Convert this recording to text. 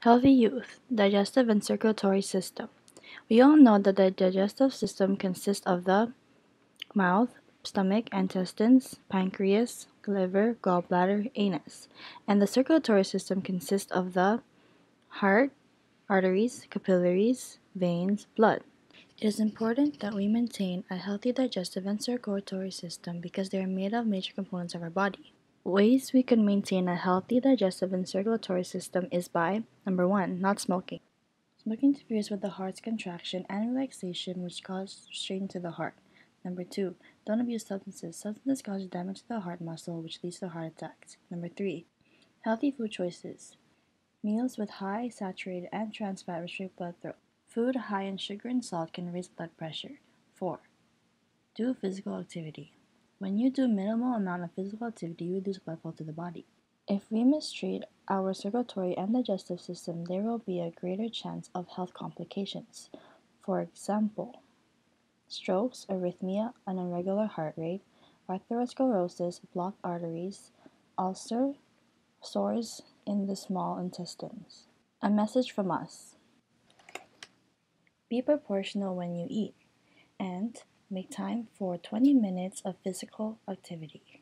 Healthy youth, digestive and circulatory system. We all know that the digestive system consists of the mouth, stomach, intestines, pancreas, liver, gallbladder, anus, and the circulatory system consists of the heart, arteries, capillaries, veins, blood. It is important that we maintain a healthy digestive and circulatory system because they are made of major components of our body. Ways we can maintain a healthy digestive and circulatory system is by number 1, not smoking. Smoking interferes with the heart's contraction and relaxation, which cause strain to the heart. Number 2, don't abuse substances. Substances cause damage to the heart muscle, which leads to heart attacks. Number 3, healthy food choices. Meals with high saturated and trans fat restrict blood flow. Food high in sugar and salt can raise blood pressure. 4, do physical activity. When you do minimal amount of physical activity, you reduce blood flow to the body. If we mistreat our circulatory and digestive system, there will be a greater chance of health complications. For example, strokes, arrhythmia, an irregular heart rate, atherosclerosis, blocked arteries, ulcer, sores in the small intestines. A message from us: be proportional when you eat, and make time for 20 minutes of physical activity.